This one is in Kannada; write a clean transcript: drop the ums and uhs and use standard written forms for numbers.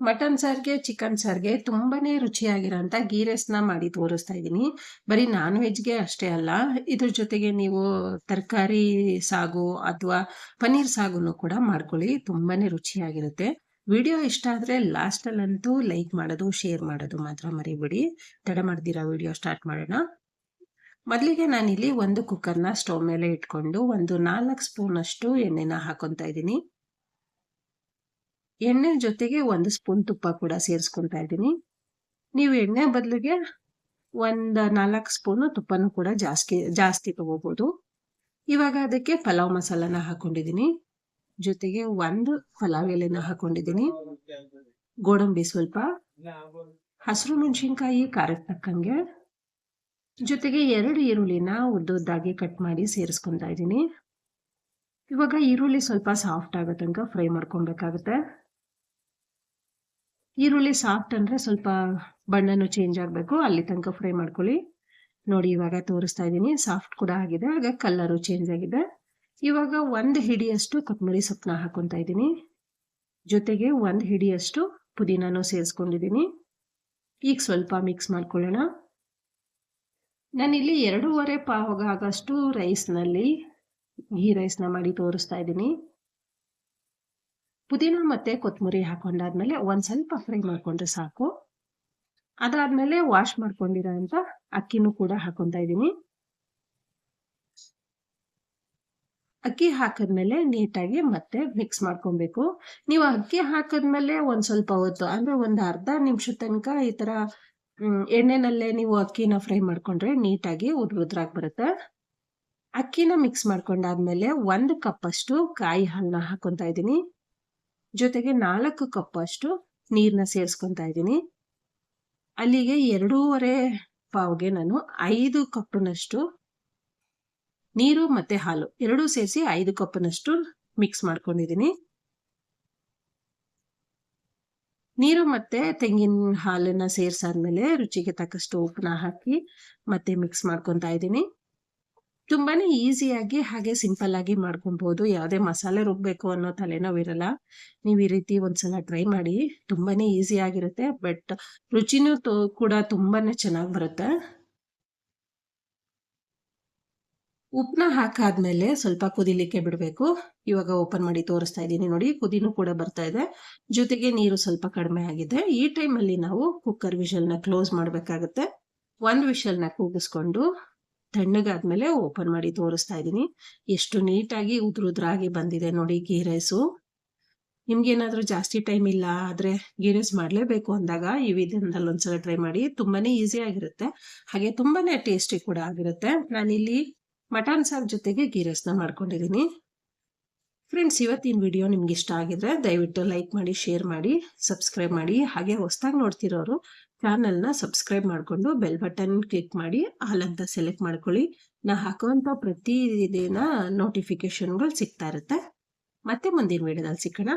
ಮಟನ್ ಸಾರ್ಗೆ, ಚಿಕನ್ ಸಾರ್ಗೆ ತುಂಬಾನೇ ರುಚಿಯಾಗಿರೋಂಥ ಗೀ ರೈಸ್‌ನ ಮಾಡಿ ತೋರಿಸ್ತಾ ಇದ್ದೀನಿ. ಬರೀ ನಾನ್ ವೆಜ್‌ಗೆ ಅಷ್ಟೇ ಅಲ್ಲ, ಇದ್ರ ಜೊತೆಗೆ ನೀವು ತರಕಾರಿ ಸಾಗು ಅಥವಾ ಪನ್ನೀರ್ ಸಾಗುನು ಕೂಡ ಮಾಡ್ಕೊಳ್ಳಿ. ತುಂಬಾನೇ ರುಚಿಯಾಗಿರುತ್ತೆ. ವಿಡಿಯೋ ಇಷ್ಟ ಆದ್ರೆ ಲಾಸ್ಟಲ್ಲಂತೂ ಲೈಕ್ ಮಾಡೋದು, ಶೇರ್ ಮಾಡೋದು ಮಾತ್ರ ಮರಿಬೇಡಿ. ತಡ ಮಾಡ್ದಿರಾ ವಿಡಿಯೋ ಸ್ಟಾರ್ಟ್ ಮಾಡೋಣ. ಮೊದಲಿಗೆ ನಾನಿಲ್ಲಿ ಒಂದು ಕುಕ್ಕರ್‌ನ ಸ್ಟವ್ ಮೇಲೆ ಇಟ್ಕೊಂಡು ಒಂದು 4 ಸ್ಪೂನಷ್ಟು ಎಣ್ಣೆನ ಹಾಕೊತಾ ಇದ್ದೀನಿ. ಎಣ್ಣೆ ಜೊತೆಗೆ 1 ಸ್ಪೂನ್ ತುಪ್ಪ ಕೂಡ ಸೇರಿಸ್ಕೊತಾ ಇದ್ದೀನಿ. ನೀವು ಎಣ್ಣೆ ಬದಲಿಗೆ ಒಂದು 4 ಸ್ಪೂನು ತುಪ್ಪನೂ ಕೂಡ ಜಾಸ್ತಿ ತಗೋಬಹುದು. ಇವಾಗ ಅದಕ್ಕೆ ಪಲಾವ್ ಮಸಾಲಾನ ಹಾಕೊಂಡಿದ್ದೀನಿ. ಜೊತೆಗೆ 1 ಪಲಾವ್ ಎಲೆನ ಹಾಕೊಂಡಿದ್ದೀನಿ. ಗೋಡಂಬಿ ಸ್ವಲ್ಪ, ಹಸಿರು ಮೆಣಸಿನ್ಕಾಯಿ ಖಾರಕ್ಕೆ ತಕ್ಕಂಗೆ, ಜೊತೆಗೆ 2 ಈರುಳ್ಳಿನ ಉದ್ದುದ್ದಾಗಿ ಕಟ್ ಮಾಡಿ ಸೇರಿಸ್ಕೊತಾ ಇದ್ದೀನಿ. ಇವಾಗ ಈರುಳ್ಳಿ ಸ್ವಲ್ಪ ಸಾಫ್ಟ್ ಆಗೋ ತನಕ ಫ್ರೈ ಮಾಡ್ಕೊಬೇಕಾಗುತ್ತೆ. ಈರುಳ್ಳಿ ಸಾಫ್ಟ್ ಅಂದರೆ ಸ್ವಲ್ಪ ಬಣ್ಣನೂ ಚೇಂಜ್ ಆಗಬೇಕು, ಅಲ್ಲಿ ತನಕ ಫ್ರೈ ಮಾಡ್ಕೊಳ್ಳಿ. ನೋಡಿ ಇವಾಗ ತೋರಿಸ್ತಾ ಇದ್ದೀನಿ, ಸಾಫ್ಟ್ ಕೂಡ ಆಗಿದೆ, ಆಗ ಕಲರು ಚೇಂಜ್ ಆಗಿದೆ. ಇವಾಗ 1 ಹಿಡಿಯಷ್ಟು ಕೊತ್ತಂಬರಿ ಸೊಪ್ಪನ್ನ ಹಾಕೊತಾ ಇದ್ದೀನಿ. ಜೊತೆಗೆ 1 ಹಿಡಿಯಷ್ಟು ಪುದೀನನೂ ಸೇರಿಸ್ಕೊಂಡಿದ್ದೀನಿ. ಈಗ ಸ್ವಲ್ಪ ಮಿಕ್ಸ್ ಮಾಡ್ಕೊಳ್ಳೋಣ. ನಾನಿಲ್ಲಿ 2.5 ಪಾವ್ ಆಗಷ್ಟು ರೈಸ್ನಲ್ಲಿ ಗೀ ರೈಸ್ನ ಮಾಡಿ ತೋರಿಸ್ತಾ ಇದ್ದೀನಿ. ಪುದೀನ ಮತ್ತೆ ಕೊತ್ತಂಬರಿ ಹಾಕೊಂಡಾದ್ಮೇಲೆ ಒಂದ್ ಸ್ವಲ್ಪ ಫ್ರೈ ಮಾಡ್ಕೊಂಡ್ರೆ ಸಾಕು. ಅದಾದ್ಮೇಲೆ ವಾಶ್ ಮಾಡ್ಕೊಂಡಿರೋ ಅಂತ ಅಕ್ಕಿನೂ ಕೂಡ ಹಾಕೊಂತಾ ಇದ್ದೀನಿ. ಅಕ್ಕಿ ಹಾಕಿದ್ಮೇಲೆ ನೀಟಾಗಿ ಮತ್ತೆ ಮಿಕ್ಸ್ ಮಾಡ್ಕೊಬೇಕು. ನೀವು ಅಕ್ಕಿ ಹಾಕಿದ್ಮೇಲೆ ಒಂದ್ ಸ್ವಲ್ಪ ಹೊತ್ತು ಅಂದ್ರೆ ಒಂದು ಅರ್ಧ ನಿಮಿಷ ತನಕ ಈ ತರ ಎಣ್ಣೆನಲ್ಲೇ ನೀವು ಅಕ್ಕಿನ ಫ್ರೈ ಮಾಡ್ಕೊಂಡ್ರೆ ನೀಟಾಗಿ ಉದ್ರಾಗಿ ಬರುತ್ತೆ. ಅಕ್ಕಿನ ಮಿಕ್ಸ್ ಮಾಡ್ಕೊಂಡಾದ್ಮೇಲೆ 1 ಕಪ್ ಅಷ್ಟು ಕಾಯಿ ಹಾಲನ್ನ ಹಾಕೊಂತಾ ಇದ್ದೀನಿ. ಜೊತೆಗೆ 4 ಕಪ್ ಅಷ್ಟು ನೀರನ್ನ ಸೇರಿಸ್ಕೊತಾ ಇದ್ದೀನಿ. ಅಲ್ಲಿಗೆ 2.5 ಪಾವ್ಗೆ ನಾನು 5 ಕಪ್ನಷ್ಟು ನೀರು ಮತ್ತೆ ಹಾಲು ಎರಡೂ ಸೇರಿಸಿ 5 ಕಪ್ನಷ್ಟು ಮಿಕ್ಸ್ ಮಾಡ್ಕೊಂಡಿದ್ದೀನಿ. ನೀರು ಮತ್ತೆ ತೆಂಗಿನ ಹಾಲನ್ನ ಸೇರಿಸಾದ್ಮೇಲೆ ರುಚಿಗೆ ತಕ್ಕಷ್ಟು ಉಪ್ಪನ್ನ ಹಾಕಿ ಮತ್ತೆ ಮಿಕ್ಸ್ ಮಾಡ್ಕೊತಾ ಇದ್ದೀನಿ. ತುಂಬಾನೇ ಈಸಿಯಾಗಿ ಹಾಗೆ ಸಿಂಪಲ್ ಆಗಿ ಮಾಡ್ಕೊಬಹುದು. ಯಾವುದೇ ಮಸಾಲೆ ರುಬ್ಬೇಕು ಅನ್ನೋ ತಲೆನೋವಿರಲ್ಲ. ನೀವು ಈ ರೀತಿ ಒಂದ್ಸಲ ಟ್ರೈ ಮಾಡಿ, ತುಂಬಾನೇ ಈಸಿ ಆಗಿರುತ್ತೆ. ಬಟ್ ರುಚಿನೂ ಕೂಡ ತುಂಬಾನೇ ಚೆನ್ನಾಗಿ ಬರುತ್ತೆ. ಉಪ್ಪನ್ನ ಹಾಕಾದ್ಮೇಲೆ ಸ್ವಲ್ಪ ಕುದಿಲಿಕ್ಕೆ ಬಿಡಬೇಕು. ಇವಾಗ ಓಪನ್ ಮಾಡಿ ತೋರಿಸ್ತಾ ಇದ್ದೀನಿ ನೋಡಿ, ಕುದಿನೂ ಕೂಡ ಬರ್ತಾ ಇದೆ. ಜೊತೆಗೆ ನೀರು ಸ್ವಲ್ಪ ಕಡಿಮೆ ಆಗಿದೆ. ಈ ಟೈಮಲ್ಲಿ ನಾವು ಕುಕ್ಕರ್ ವಿಷಲ್ನ ಕ್ಲೋಸ್ ಮಾಡಬೇಕಾಗುತ್ತೆ. 1 ವಿಷಲ್ನ ಕೂಗಿಸ್ಕೊಂಡು ತಣ್ಣಗಾದ್ಮೇಲೆ ಓಪನ್ ಮಾಡಿ ತೋರಿಸ್ತಾ ಇದ್ದೀನಿ. ಎಷ್ಟು ನೀಟಾಗಿ ಉದ್ರಾಗಿ ಬಂದಿದೆ ನೋಡಿ ಗೀ ರೈಸು. ನಿಮ್ಗೇನಾದ್ರೂ ಜಾಸ್ತಿ ಟೈಮ್ ಇಲ್ಲ ಆದ್ರೆ ಗೀ ರೈಸ್ ಮಾಡಲೇಬೇಕು ಅಂದಾಗ ಈ ವಿಧಾನದಲ್ಲಿ ಒಂದ್ಸಲ ಟ್ರೈ ಮಾಡಿ. ತುಂಬಾನೇ ಈಸಿ ಆಗಿರುತ್ತೆ, ಹಾಗೆ ತುಂಬಾನೇ ಟೇಸ್ಟಿ ಕೂಡ ಆಗಿರುತ್ತೆ. ನಾನಿಲ್ಲಿ ಮಟನ್ ಸಾರ್ ಜೊತೆಗೆ ಗೀ ರೈಸ್ನ ಮಾಡ್ಕೊಂಡಿದ್ದೀನಿ. ಫ್ರೆಂಡ್ಸ್, ಇವತ್ತಿನ ವಿಡಿಯೋ ನಿಮ್ಗೆ ಇಷ್ಟ ಆಗಿದ್ರೆ ದಯವಿಟ್ಟು ಲೈಕ್ ಮಾಡಿ, ಶೇರ್ ಮಾಡಿ, ಸಬ್ಸ್ಕ್ರೈಬ್ ಮಾಡಿ. ಹಾಗೆ ಹೊಸದಾಗಿ ನೋಡ್ತಿರೋರು ಚಾನಲ್ನ ಸಬ್ಸ್ಕ್ರೈಬ್ ಮಾಡಿಕೊಂಡು ಬೆಲ್ ಬಟನ್ ಕ್ಲಿಕ್ ಮಾಡಿ ಆಲ್ ಅಂತ ಸೆಲೆಕ್ಟ್ ಮಾಡ್ಕೊಳ್ಳಿ. ನಾ ಹಾಕುವಂಥ ಪ್ರತಿದಿನ ನೋಟಿಫಿಕೇಶನ್ಗಳು ಸಿಗ್ತಾ ಇರುತ್ತೆ. ಮತ್ತೆ ಮುಂದಿನ ವಿಡಿಯೋದಲ್ಲಿ ಸಿಗೋಣ.